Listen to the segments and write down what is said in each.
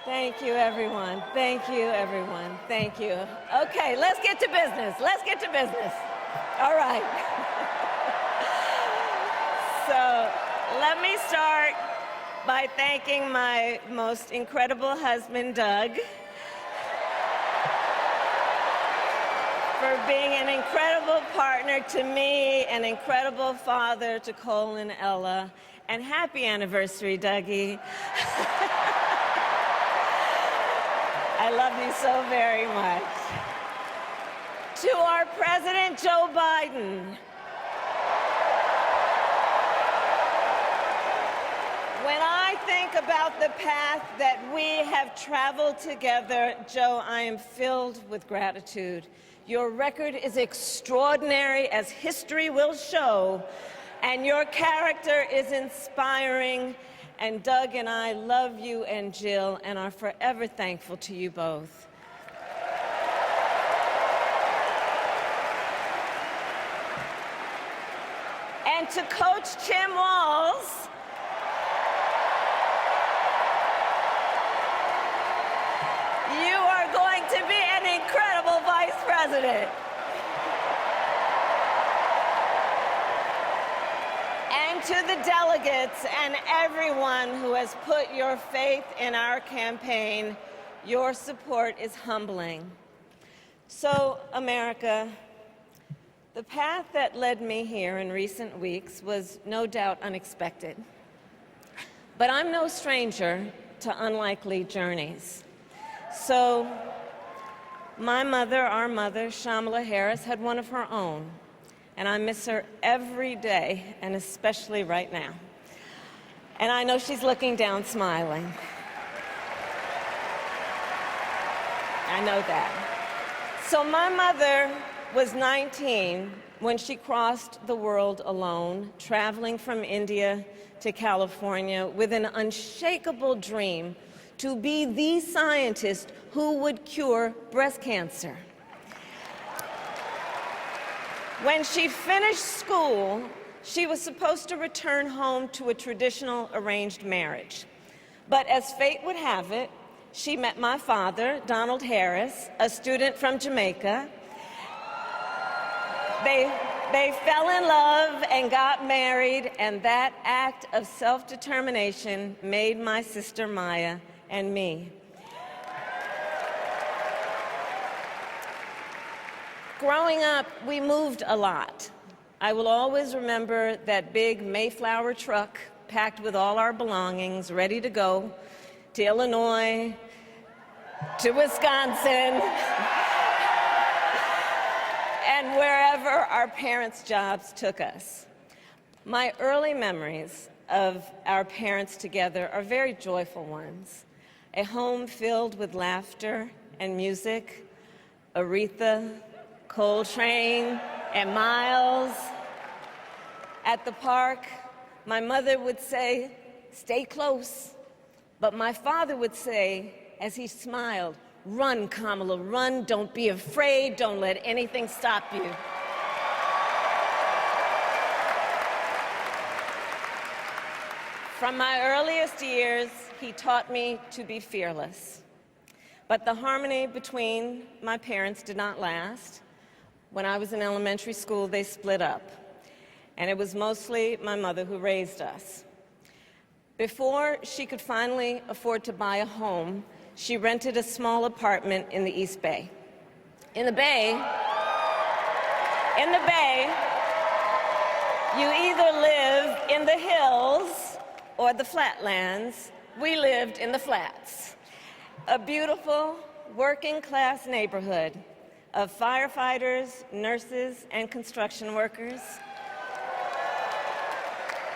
Thank you, everyone. Thank you, everyone. Thank you. Okay, let's get to business. Let's get to business. All right. So let me start by thanking my most incredible husband, Doug, for being an incredible partner to me, an incredible father to Cole and Ella, and happy anniversary, Dougie. I love you so very much. To our President, Joe Biden. When I think about the path that we have traveled together, Joe, I am filled with gratitude. Your record is extraordinary, as history will show, and your character is inspiring. And Doug and I love you and Jill and are forever thankful to you both. And to Coach Tim Walz, you are going to be an incredible vice president. And to the delegates and everyone who has put your faith in our campaign, your support is humbling. So, America, the path that led me here in recent weeks was no doubt unexpected. But I'm no stranger to unlikely journeys. So, my mother, our mother, Kamala Harris, had one of her own. And I miss her every day, and especially right now. And I know she's looking down, smiling. I know that. So my mother was 19 when she crossed the world alone, traveling from India to California with an unshakable dream to be the scientist who would cure breast cancer. When she finished school, she was supposed to return home to a traditional arranged marriage. But as fate would have it, she met my father, Donald Harris, a student from Jamaica. They fell in love and got married, and that act of self-determination made my sister Maya and me. Growing up, we moved a lot. I will always remember that big Mayflower truck packed with all our belongings, ready to go to Illinois, to Wisconsin, and wherever our parents' jobs took us. My early memories of our parents together are very joyful ones. A home filled with laughter and music, Aretha, Coltrane, and Miles. At the park, my mother would say, "Stay close." But my father would say, as he smiled, "Run, Kamala, run. Don't be afraid. Don't let anything stop you." From my earliest years, he taught me to be fearless. But the harmony between my parents did not last. When I was in elementary school, they split up, and it was mostly my mother who raised us. Before she could finally afford to buy a home, she rented a small apartment in the East Bay. In the Bay, you either live in the hills or the flatlands. We lived in the flats. A beautiful working-class neighborhood of firefighters, nurses, and construction workers,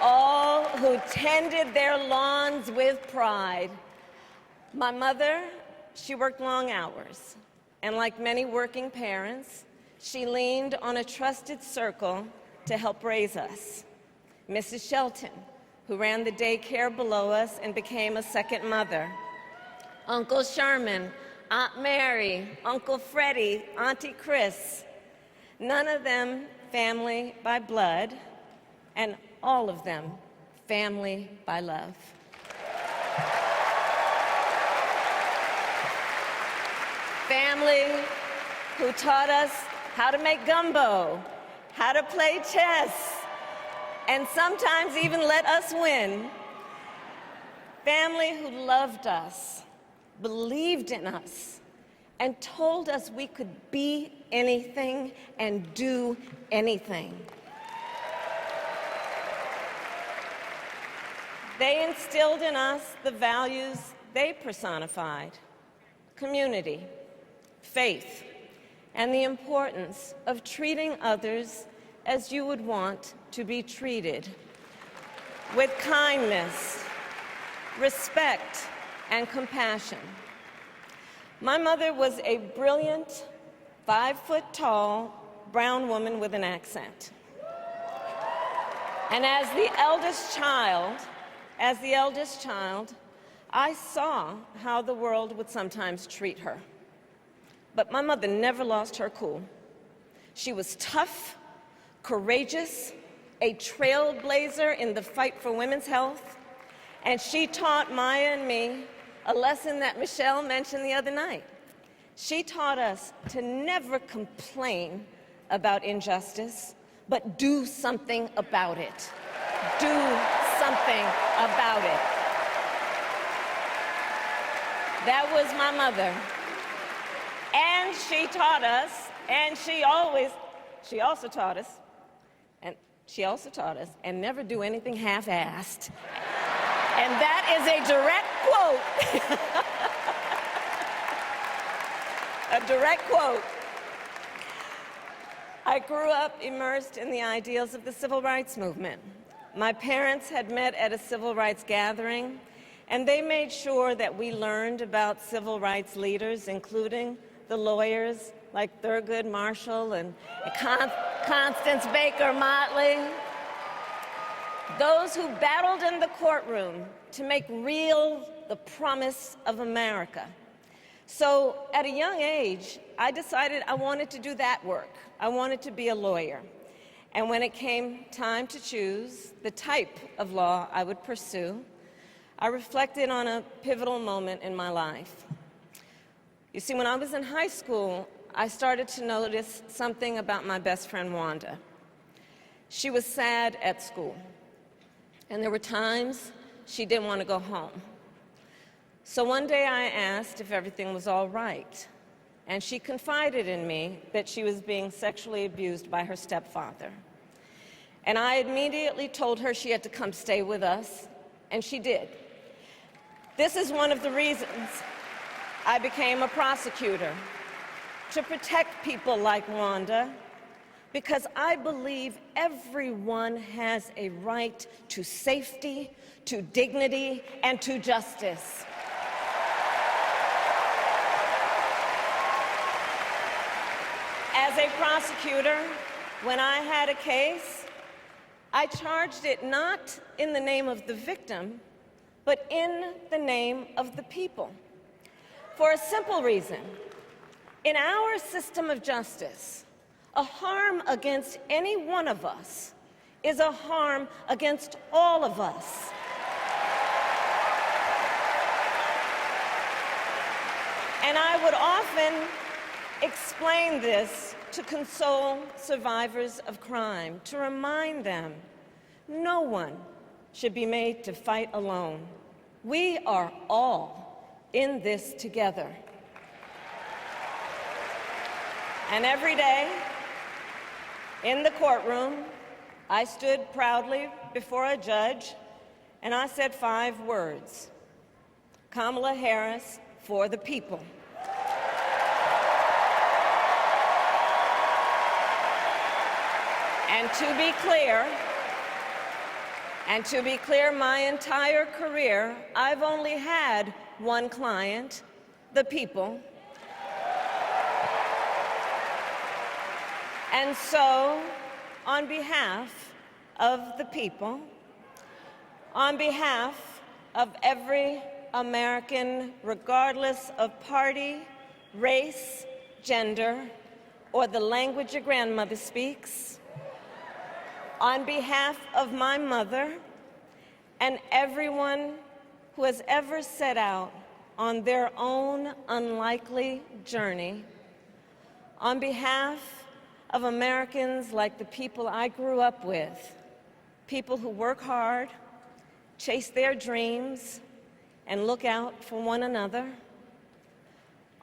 all who tended their lawns with pride. My mother, she worked long hours, and like many working parents, she leaned on a trusted circle to help raise us. Mrs. Shelton, who ran the daycare below us and became a second mother. Uncle Sherman, Aunt Mary, Uncle Freddie, Auntie Chris. None of them family by blood, and all of them family by love. family who taught us how to make gumbo, how to play chess, and sometimes even let us win. Family who loved us, believed in us, and told us we could be anything and do anything. They instilled in us the values they personified: community, faith, and the importance of treating others as you would want to be treated, with kindness, respect, and compassion. My mother was a brilliant, 5-foot-tall, brown woman with an accent. And as the eldest child, I saw how the world would sometimes treat her. But my mother never lost her cool. She was tough, courageous, a trailblazer in the fight for women's health, and she taught Maya and me a lesson that Michelle mentioned the other night. She taught us to never complain about injustice, but do something about it. Do something about it. That was my mother. And she taught us, and she also taught us, and never do anything half-assed. And that is a direct quote. A direct quote. I grew up immersed in the ideals of the civil rights movement. My parents had met at a civil rights gathering, and they made sure that we learned about civil rights leaders, including the lawyers like Thurgood Marshall and Constance Baker Motley, those who battled in the courtroom to make real the promise of America. So at a young age, I decided I wanted to do that work. I wanted to be a lawyer. And when it came time to choose the type of law I would pursue, I reflected on a pivotal moment in my life. You see, when I was in high school, I started to notice something about my best friend, Wanda. She was sad at school, and there were times she didn't want to go home. So one day I asked if everything was all right, and she confided in me that she was being sexually abused by her stepfather. And I immediately told her she had to come stay with us, and she did. This is one of the reasons I became a prosecutor, to protect people like Wanda, because I believe everyone has a right to safety, to dignity, and to justice. As a prosecutor, when I had a case, I charged it not in the name of the victim, but in the name of the people. For a simple reason. In our system of justice, a harm against any one of us is a harm against all of us. And I would often explain this to console survivors of crime, to remind them no one should be made to fight alone. We are all in this together. And every day in the courtroom, I stood proudly before a judge and I said 5 words: Kamala Harris for the people. And to be clear, my entire career, I've only had one client, the people. And so, on behalf of the people, on behalf of every American, regardless of party, race, gender, or the language your grandmother speaks, on behalf of my mother and everyone who has ever set out on their own unlikely journey, on behalf of Americans like the people I grew up with, people who work hard, chase their dreams, and look out for one another,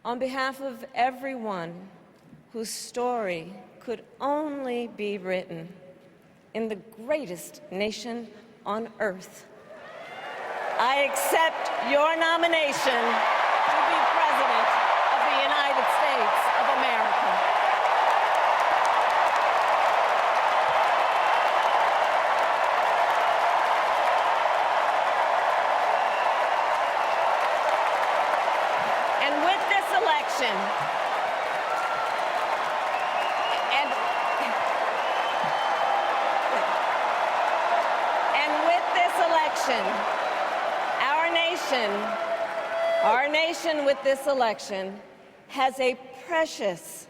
on behalf of everyone whose story could only be written in the greatest nation on earth, I accept your nomination to be President of the United States of America. And with this election, our nation with this election has a precious,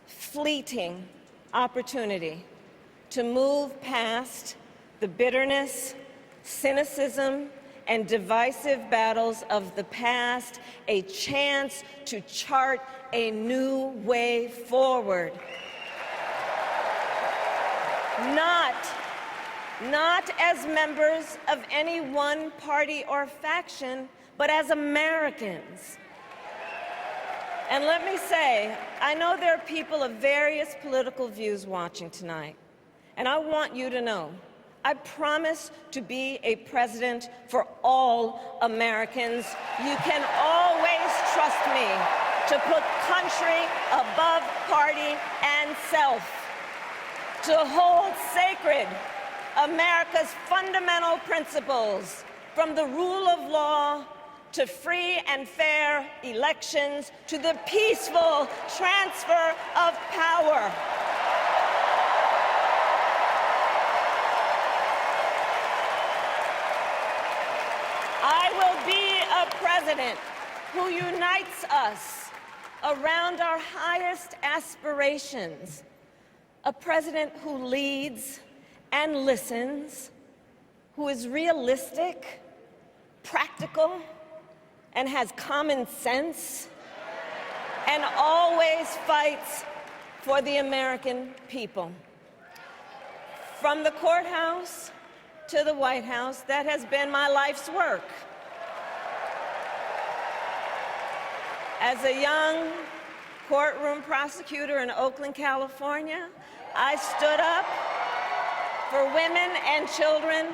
fleeting opportunity to move past the bitterness, cynicism, and divisive battles of the past, a chance to chart a new way forward. Not as members of any one party or faction, but as Americans. And let me say, I know there are people of various political views watching tonight, and I want you to know, I promise to be a president for all Americans. You can always trust me to put country above party and self, to hold sacred America's fundamental principles, from the rule of law to free and fair elections to the peaceful transfer of power. I will be a president who unites us around our highest aspirations, a president who leads and listens, who is realistic, practical, and has common sense, and always fights for the American people. From the courthouse to the White House, that has been my life's work. As a young courtroom prosecutor in Oakland, California, I stood up for women and children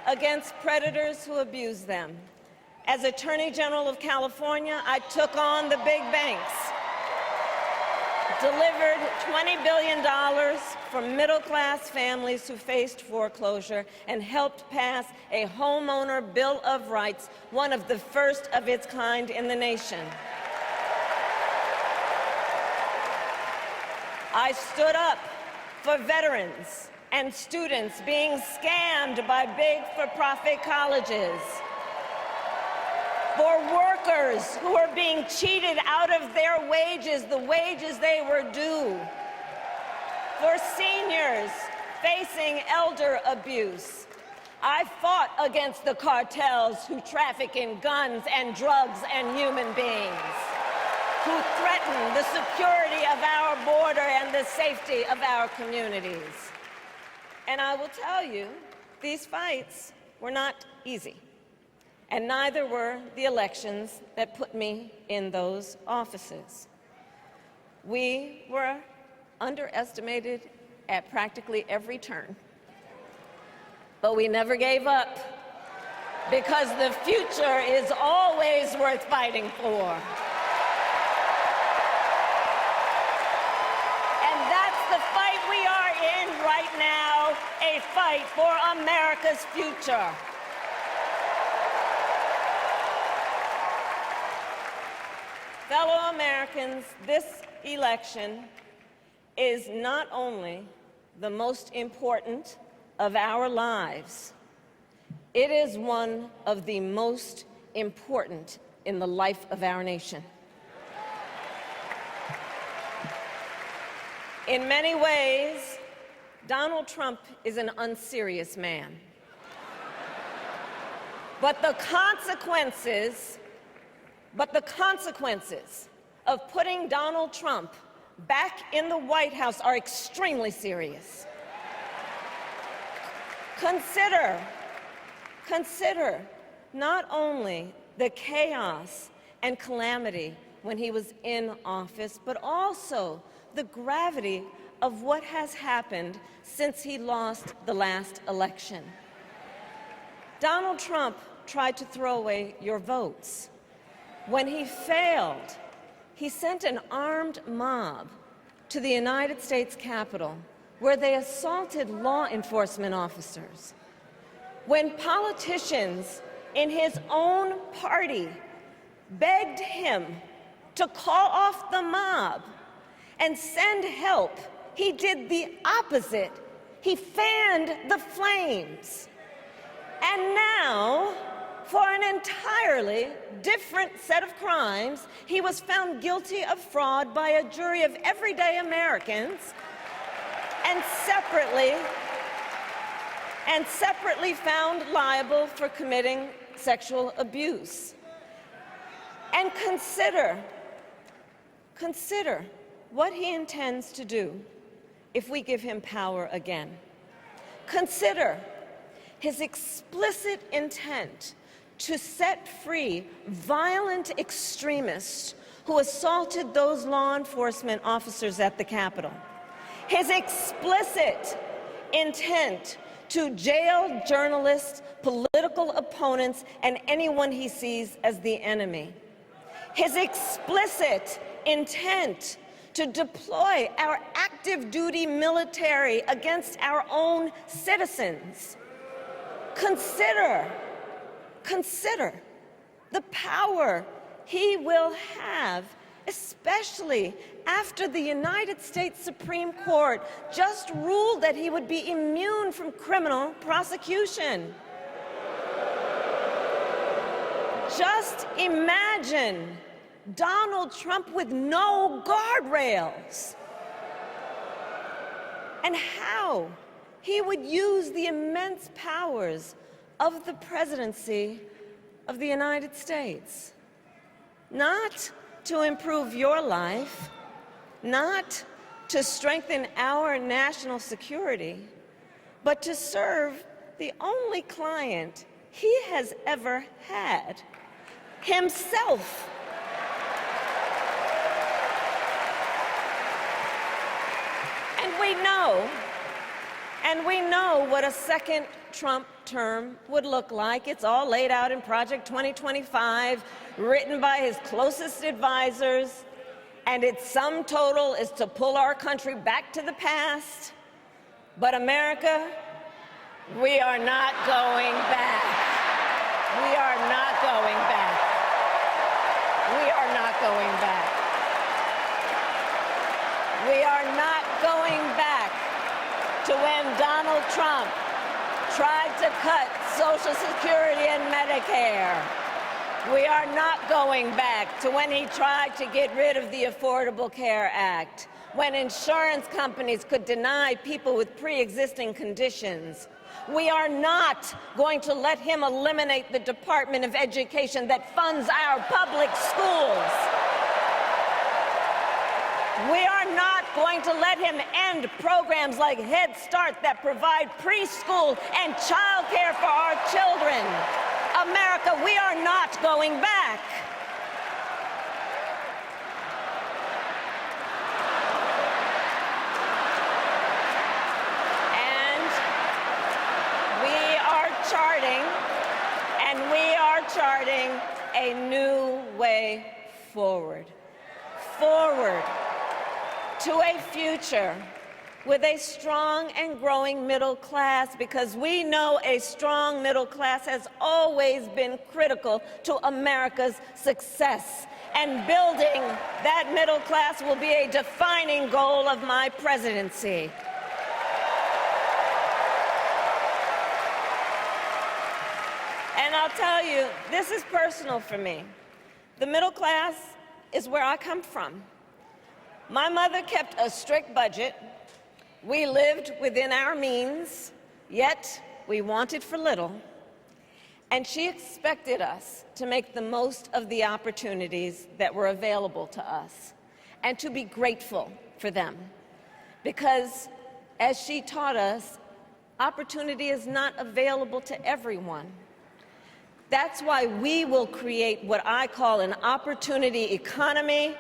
against predators who abuse them. As Attorney General of California, I took on the big banks, delivered $20 billion for middle-class families who faced foreclosure, and helped pass a homeowner Bill of Rights, one of the first of its kind in the nation. I stood up for veterans and students being scammed by big for-profit colleges, for workers who are being cheated out of their wages, the wages they were due, for seniors facing elder abuse. I fought against the cartels who traffic in guns and drugs and human beings, who threaten the security of our border and the safety of our communities. And I will tell you, these fights were not easy, and neither were the elections that put me in those offices. We were underestimated at practically every turn, but we never gave up, because the future is always worth fighting for. Right now, a fight for America's future. Fellow Americans, this election is not only the most important of our lives, it is one of the most important in the life of our nation. In many ways, Donald Trump is an unserious man. But the consequences But the consequences of putting Donald Trump back in the White House are extremely serious. Consider not only the chaos and calamity when he was in office, but also the gravity of what has happened since he lost the last election. Donald Trump tried to throw away your votes. When he failed, he sent an armed mob to the United States Capitol, where they assaulted law enforcement officers. When politicians in his own party begged him to call off the mob and send help, he did the opposite. He fanned the flames. And now, for an entirely different set of crimes, he was found guilty of fraud by a jury of everyday Americans and separately found liable for committing sexual abuse. And consider what he intends to do if we give him power again. Consider his explicit intent to set free violent extremists who assaulted those law enforcement officers at the Capitol. His explicit intent to jail journalists, political opponents, and anyone he sees as the enemy. His explicit intent to deploy our active duty military against our own citizens. Consider the power he will have, especially after the United States Supreme Court just ruled that he would be immune from criminal prosecution. Just imagine Donald Trump with no guardrails, and how he would use the immense powers of the presidency of the United States, not to improve your life, not to strengthen our national security, but to serve the only client he has ever had, himself. And we know what a second Trump term would look like. It's all laid out in Project 2025, written by his closest advisors, and its sum total is to pull our country back to the past. But America, we are not going back. We are not going back. We are not going back. We are not going back to when Donald Trump tried to cut Social Security and Medicare. We are not going back to when he tried to get rid of the Affordable Care Act, when insurance companies could deny people with pre-existing conditions. We are not going to let him eliminate the Department of Education that funds our public schools. We are not going to let him end programs like Head Start that provide preschool and child care for our children. America, we are not going back. And we are charting a new way forward. To a future with a strong and growing middle class, because we know a strong middle class has always been critical to America's success. And building that middle class will be a defining goal of my presidency. And I'll tell you, this is personal for me. The middle class is where I come from. My mother kept a strict budget. We lived within our means, yet we wanted for little. And she expected us to make the most of the opportunities that were available to us and to be grateful for them. Because, as she taught us, opportunity is not available to everyone. That's why we will create what I call an opportunity economy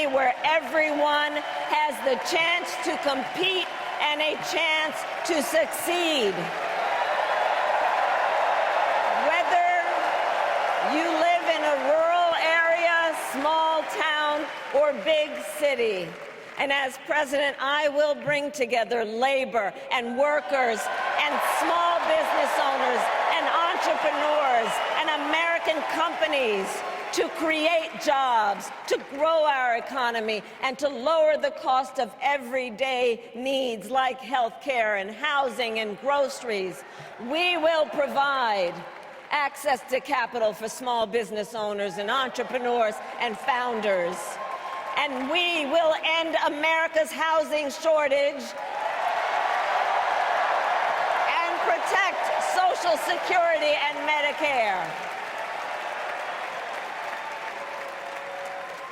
where everyone has the chance to compete and a chance to succeed. Whether you live in a rural area, small town, or big city. And as president, I will bring together labor and workers and small business owners and entrepreneurs and American companies to create jobs, to grow our economy, and to lower the cost of everyday needs like health care and housing and groceries. We will provide access to capital for small business owners and entrepreneurs and founders. And we will end America's housing shortage and protect Social Security and Medicare.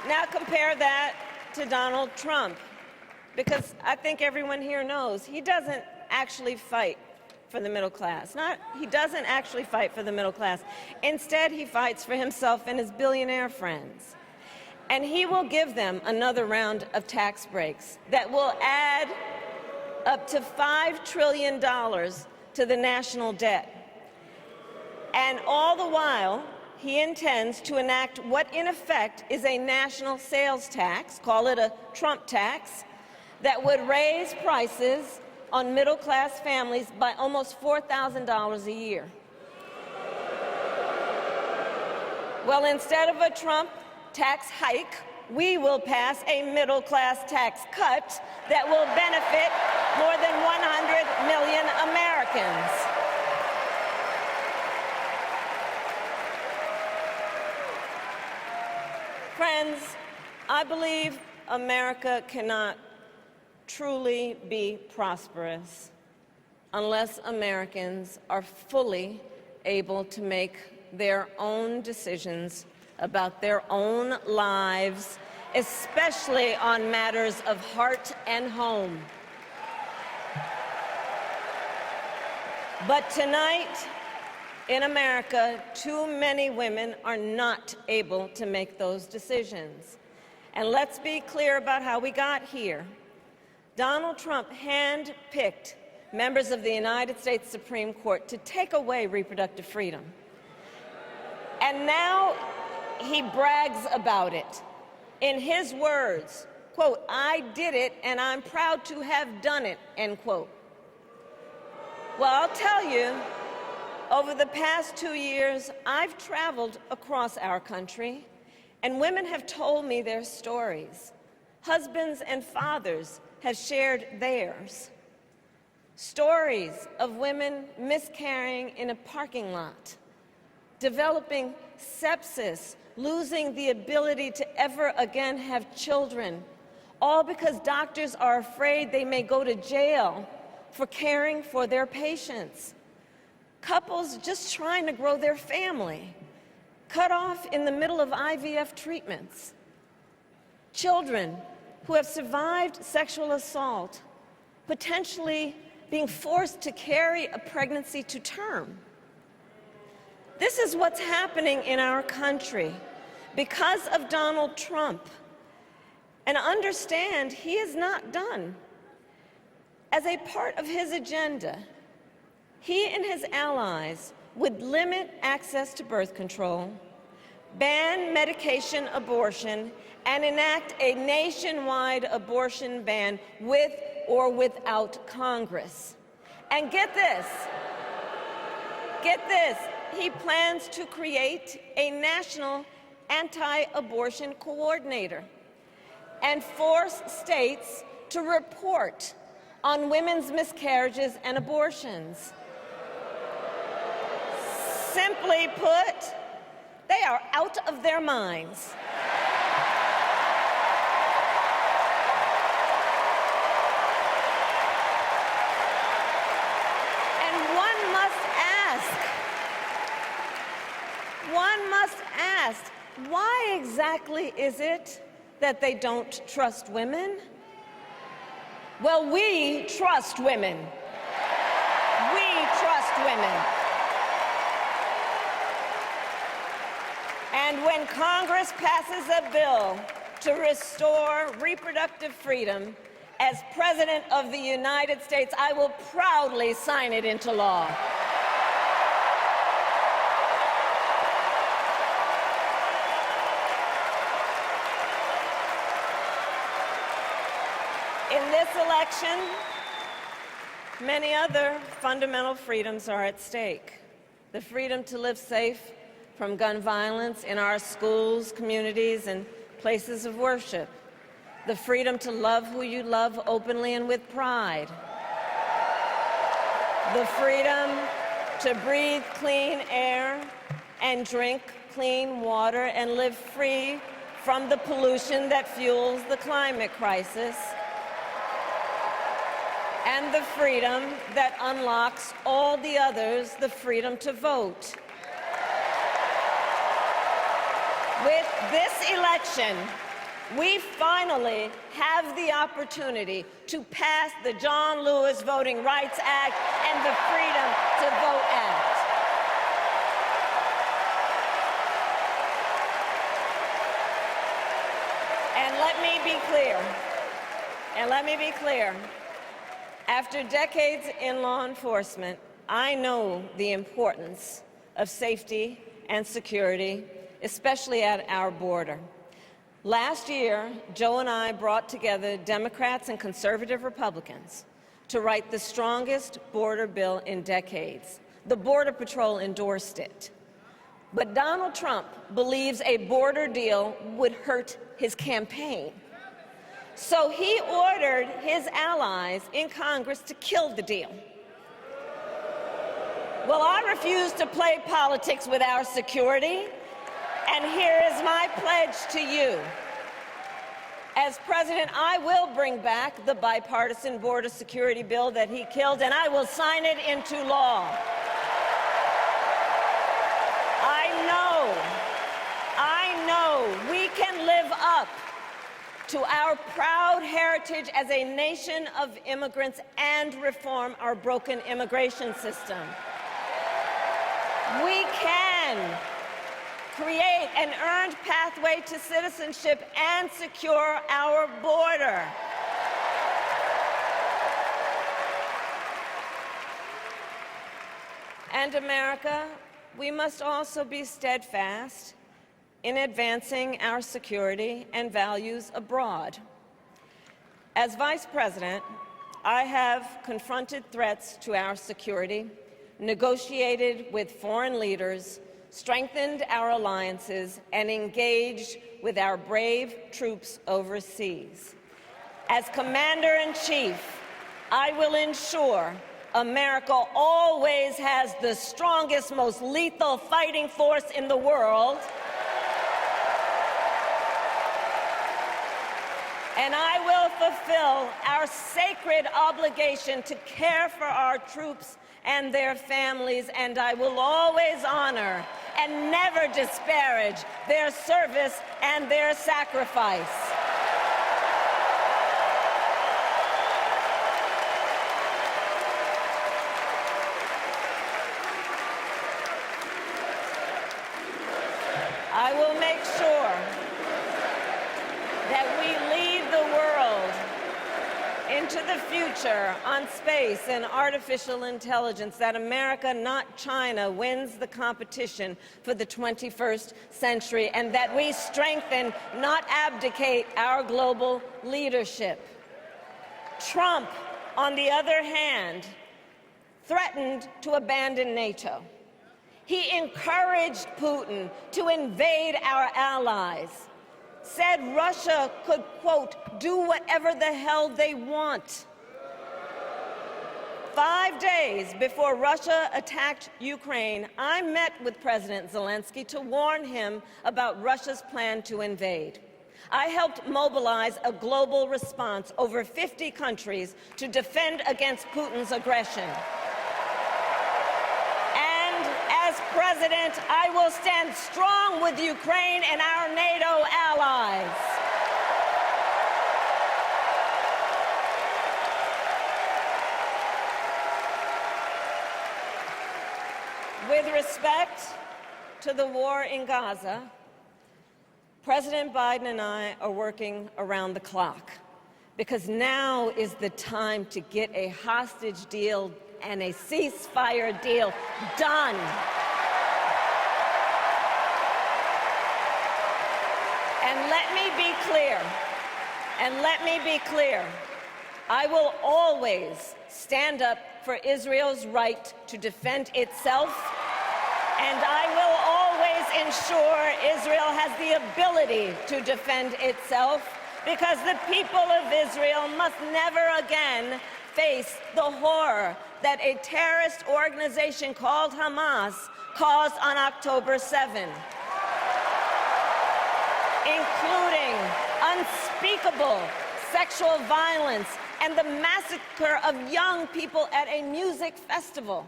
Now compare that to Donald Trump, because I think everyone here knows he doesn't actually fight for the middle class. He doesn't actually fight for the middle class. Instead, he fights for himself and his billionaire friends. And he will give them another round of tax breaks that will add up to $5 trillion to the national debt. And all the while, he intends to enact what in effect is a national sales tax, call it a Trump tax, that would raise prices on middle-class families by almost $4,000 a year. Well, instead of a Trump tax hike, we will pass a middle-class tax cut that will benefit more than 100 million Americans. Friends, I believe America cannot truly be prosperous unless Americans are fully able to make their own decisions about their own lives, especially on matters of heart and home. But tonight, in America, too many women are not able to make those decisions. And let's be clear about how we got here. Donald Trump handpicked members of the United States Supreme Court to take away reproductive freedom. And now he brags about it. In his words, quote, "I did it and I'm proud to have done it," end quote. Well, I'll tell you, over the past 2 years, I've traveled across our country, and women have told me their stories. Husbands and fathers have shared theirs. Stories of women miscarrying in a parking lot, developing sepsis, losing the ability to ever again have children, all because doctors are afraid they may go to jail for caring for their patients. Couples just trying to grow their family, cut off in the middle of IVF treatments. Children who have survived sexual assault, potentially being forced to carry a pregnancy to term. This is what's happening in our country because of Donald Trump. And understand, he is not done. As a part of his agenda, he and his allies would limit access to birth control, ban medication abortion, and enact a nationwide abortion ban with or without Congress. And get this, he plans to create a national anti-abortion coordinator and force states to report on women's miscarriages and abortions. Simply put, they are out of their minds. And one must ask, why exactly is it that they don't trust women? Well, we trust women. We trust women. And when Congress passes a bill to restore reproductive freedom, as President of the United States, I will proudly sign it into law. In this election, many other fundamental freedoms are at stake. The freedom to live safe from gun violence in our schools, communities, and places of worship. The freedom to love who you love openly and with pride. The freedom to breathe clean air and drink clean water and live free from the pollution that fuels the climate crisis. And the freedom that unlocks all the others, the freedom to vote. With this election, we finally have the opportunity to pass the John Lewis Voting Rights Act and the Freedom to Vote Act. And let me be clear, after decades in law enforcement, I know the importance of safety and security, especially at our border. Last year, Joe and I brought together Democrats and conservative Republicans to write the strongest border bill in decades. The Border Patrol endorsed it. But Donald Trump believes a border deal would hurt his campaign. So he ordered his allies in Congress to kill the deal. Well, I refuse to play politics with our security. And here is my pledge to you. As president, I will bring back the bipartisan border security bill that he killed, and I will sign it into law. I know we can live up to our proud heritage as a nation of immigrants and reform our broken immigration system. We can create an earned pathway to citizenship and secure our border. And America, we must also be steadfast in advancing our security and values abroad. As Vice President, I have confronted threats to our security, negotiated with foreign leaders, strengthened our alliances, and engaged with our brave troops overseas. As Commander-in-Chief, I will ensure America always has the strongest, most lethal fighting force in the world. And I will fulfill our sacred obligation to care for our troops and their families, and I will always honor and never disparage their service and their sacrifice. I will make sure that we lead the world into the future on space and artificial intelligence, that America, not China, wins the competition for the 21st century, and that we strengthen, not abdicate, our global leadership. Trump, on the other hand, threatened to abandon NATO. He encouraged Putin to invade our allies, said Russia could, quote, do whatever the hell they want. 5 days before Russia attacked Ukraine, I met with President Zelensky to warn him about Russia's plan to invade. I helped mobilize a global response, over 50 countries, to defend against Putin's aggression. And President, I will stand strong with Ukraine and our NATO allies. With respect to the war in Gaza, President Biden and I are working around the clock because now is the time to get a hostage deal and a ceasefire deal done. And let me be clear, I will always stand up for Israel's right to defend itself, and I will always ensure Israel has the ability to defend itself, because the people of Israel must never again face the horror that a terrorist organization called Hamas caused on October 7, including unspeakable sexual violence and the massacre of young people at a music festival.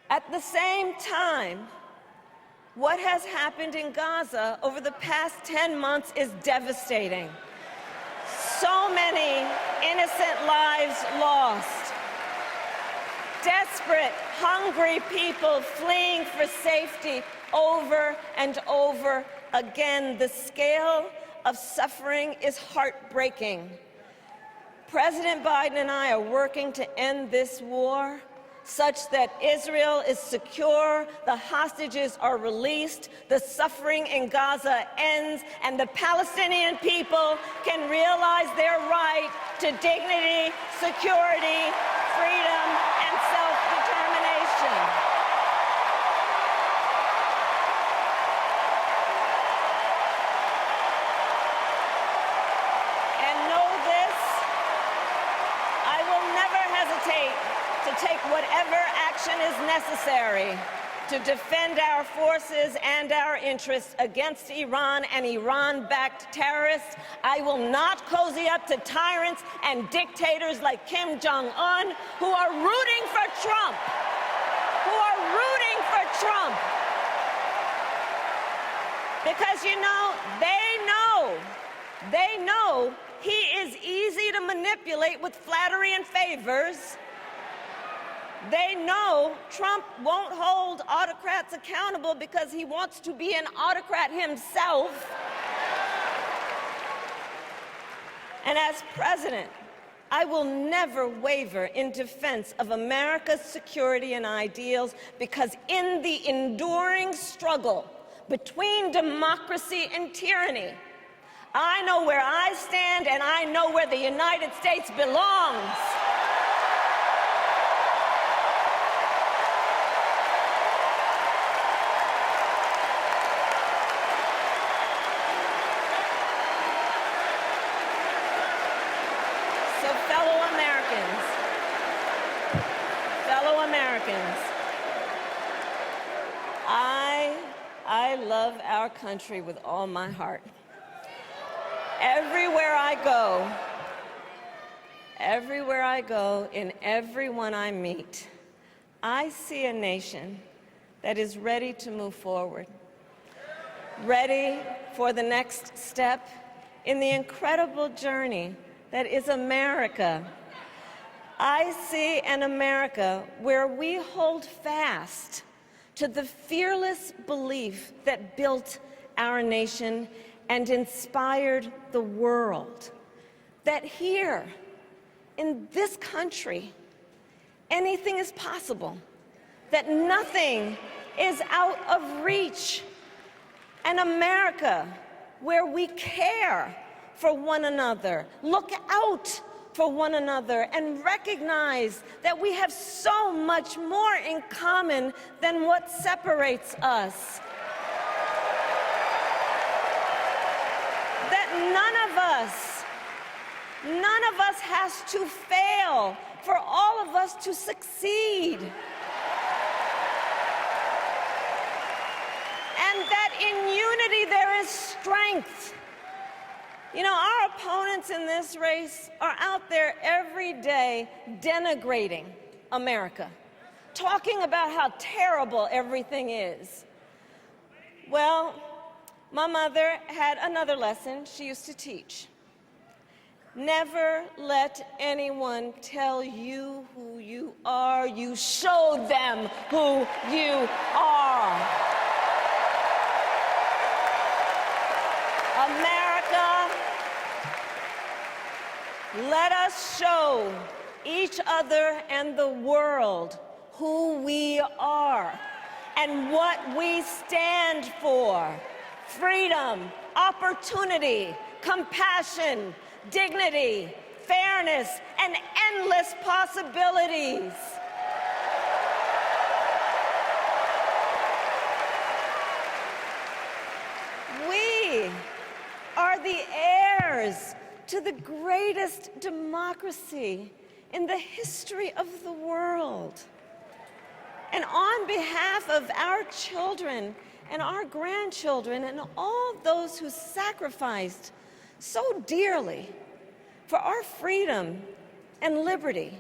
At the same time, what has happened in Gaza over the past 10 months is devastating. So many innocent lives lost. Desperate, hungry people fleeing for safety over and over again. The scale of suffering is heartbreaking. President Biden and I are working to end this war such that Israel is secure, the hostages are released, the suffering in Gaza ends, and the Palestinian people can realize their right to dignity, security, freedom, and self-determination. And know this, I will never hesitate to take whatever action is necessary to defend our forces and our interests against Iran and Iran-backed terrorists. I will not cozy up to tyrants and dictators like Kim Jong-un who are rooting for Trump, Because, you know, they know he is easy to manipulate with flattery and favors. They know Trump won't hold autocrats accountable because he wants to be an autocrat himself. And as president, I will never waver in defense of America's security and ideals, because in the enduring struggle between democracy and tyranny, I know where I stand and I know where the United States belongs. So fellow Americans, I love our country with all my heart. Everywhere I go, in everyone I meet, I see a nation that is ready to move forward, ready for the next step in the incredible journey that is America. I see an America where we hold fast to the fearless belief that built our nation and inspired the world, that here, in this country, anything is possible, that nothing is out of reach. An America where we care for one another, look out for one another, and recognize that we have so much more in common than what separates us. That none of us has to fail for all of us to succeed. And that in unity there is strength. You know, our opponents in this race are out there every day denigrating America, talking about how terrible everything is. Well, my mother had another lesson she used to teach. Never let anyone tell you who you are. You show them who you are. America, let us show each other and the world who we are and what we stand for. Freedom, opportunity, compassion, dignity, fairness, and endless possibilities. We are the heirs to the greatest democracy in the history of the world. And on behalf of our children and our grandchildren and all those who sacrificed so dearly for our freedom and liberty,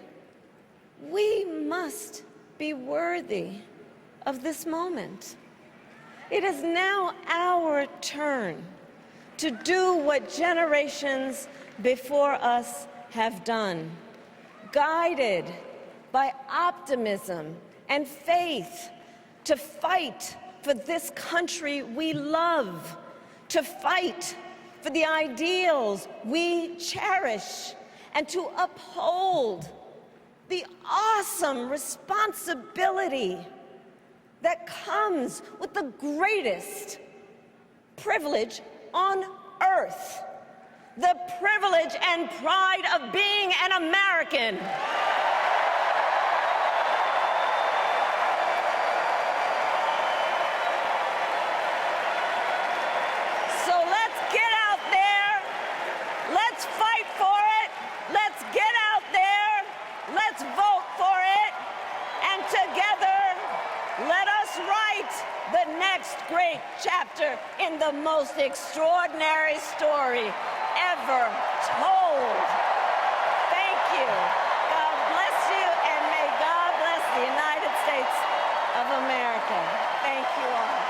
we must be worthy of this moment. It is now our turn to do what generations before us have done, guided by optimism and faith, to fight for this country we love, to fight for the ideals we cherish, and to uphold the awesome responsibility that comes with the greatest privilege on earth, the privilege and pride of being an American. So let's get out there, let's fight for it, let's get out there, let's vote for it, and together let us write the next great chapter in the most extraordinary story ever told. Thank you. God bless you, and may God bless the United States of America. Thank you all.